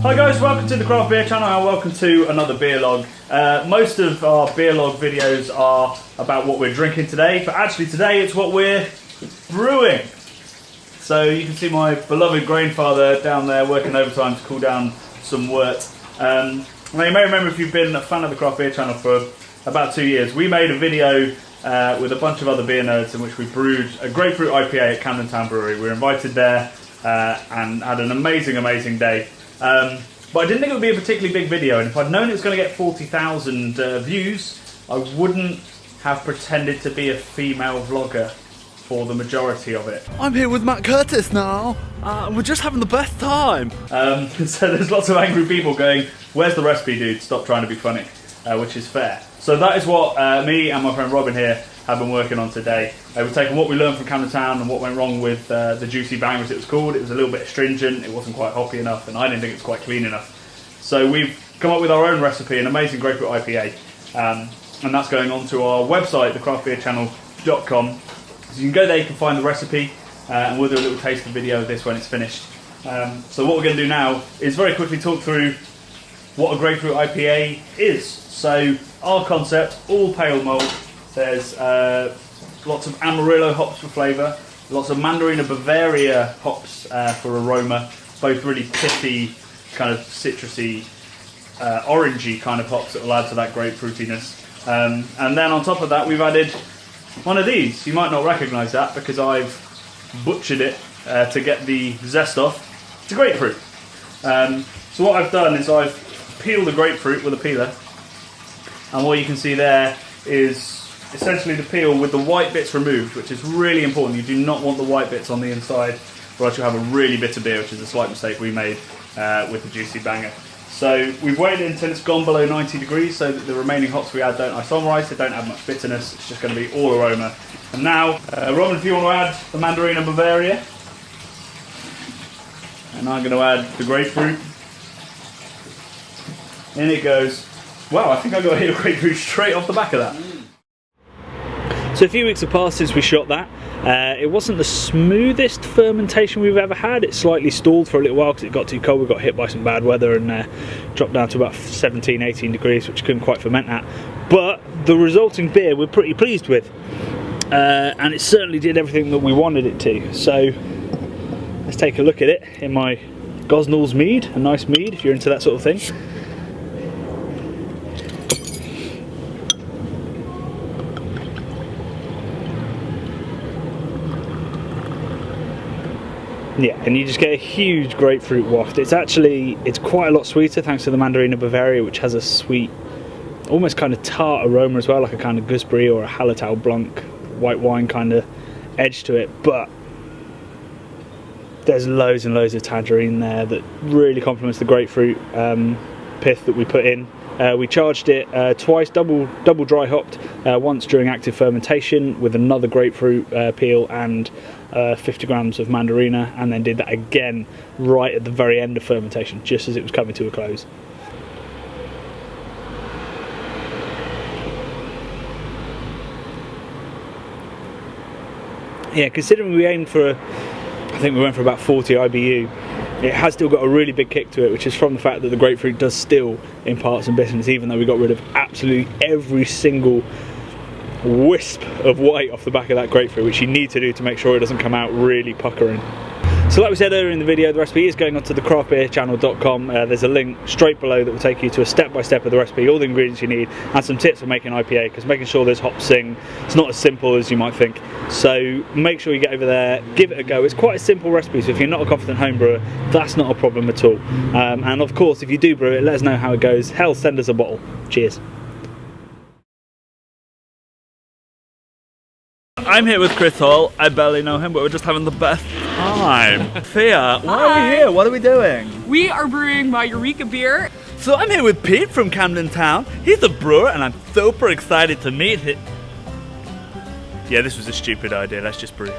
Hi guys, welcome to the Craft Beer channel and welcome to another beer log. Most of our beer log videos are about what we're drinking today, but actually today it's what we're brewing. So you can see my beloved grandfather down there working overtime to cool down some wort. Now you may remember, if you've been a fan of the Craft Beer channel for about 2 years, we made a video with a bunch of other beer nerds in which we brewed a grapefruit IPA at Camden Town Brewery. We were invited there and had an amazing day. But I didn't think it would be a particularly big video, and if I'd known it was going to get 40,000 views, I wouldn't have pretended to be a female vlogger for the majority of it. I'm here with Matt Curtis now, and we're just having the best time. So there's lots of angry people going, "Where's the recipe, dude? Stop trying to be funny," which is fair. So that is what me and my friend Robin here have been working on today. We've taken what we learned from Camden Town and what went wrong with the Juicy Banger, as it was called. It was a little bit astringent, it wasn't quite hoppy enough, and I didn't think it was quite clean enough. So we've come up with our own recipe, an amazing grapefruit IPA, and that's going on to our website, thecraftbeerchannel.com. So you can go there, you can find the recipe, and we'll do a little tasting video of this when it's finished. So what we're going to do now is very quickly talk through what a grapefruit IPA is. So our concept, all pale malt. There's lots of Amarillo hops for flavour, lots of Mandarina Bavaria hops for aroma, both really pithy, kind of citrusy, orangey kind of hops that will add to that grapefruitiness. And then on top of that, we've added one of these. You might not recognise that because I've butchered it to get the zest off. It's a grapefruit. So what I've done is I've peeled the grapefruit with a peeler, and what you can see there is essentially the peel with the white bits removed, which is really important. You do not want the white bits on the inside, or else you'll have a really bitter beer, which is a slight mistake we made with the Juicy Banger. So we've waited until it's gone below 90 degrees so that the remaining hops we add don't isomerise, they don't have much bitterness, it's just going to be all aroma. And now, Robin, if you want to add the Mandarina Bavaria, and I'm going to add the grapefruit. In it goes. Wow, I think I got a hit of grapefruit straight off the back of that. So a few weeks have passed since we shot that. It wasn't the smoothest fermentation we've ever had. It slightly stalled for a little while because it got too cold. We got hit by some bad weather and dropped down to about 17, 18 degrees, which couldn't quite ferment at. But the resulting beer we're pretty pleased with. And it certainly did everything that we wanted it to. So let's take a look at it in my Gosnell's mead, a nice mead if you're into that sort of thing. Yeah, and you just get a huge grapefruit waft. It's quite a lot sweeter thanks to the Mandarina Bavaria, which has a sweet, almost kind of tart aroma as well, like a kind of gooseberry or a Hallertau Blanc white wine kind of edge to it. But there's loads and loads of tangerine there that really complements the grapefruit pith that we put in. We charged it twice, double dry hopped, once during active fermentation with another grapefruit peel and 50 grams of mandarina, and then did that again right at the very end of fermentation, just as it was coming to a close. Yeah, considering we aimed for, I think we went for about 40 IBU, it has still got a really big kick to it, which is from the fact that the grapefruit does still impart some bitterness, even though we got rid of absolutely every single wisp of white off the back of that grapefruit, which you need to do to make sure it doesn't come out really puckering. So like we said earlier in the video, the recipe is going onto the craftbeerchannel.com. There's a link straight below that will take you to a step-by-step of the recipe, all the ingredients you need, and some tips for making IPA, because making sure there's hops sing, it's not as simple as you might think. So make sure you get over there, give it a go. It's quite a simple recipe, so if you're not a confident home brewer, that's not a problem at all. And of course, if you do brew it, let us know how it goes. Hell, send us a bottle. Cheers. I'm here with Chris Hall. I barely know him, but we're just having the best time. Thea, why are we here? What are we doing? We are brewing my Eureka beer. So I'm here with Pete from Camden Town. He's a brewer, and I'm super excited to meet him. Yeah, this was a stupid idea. Let's just brew.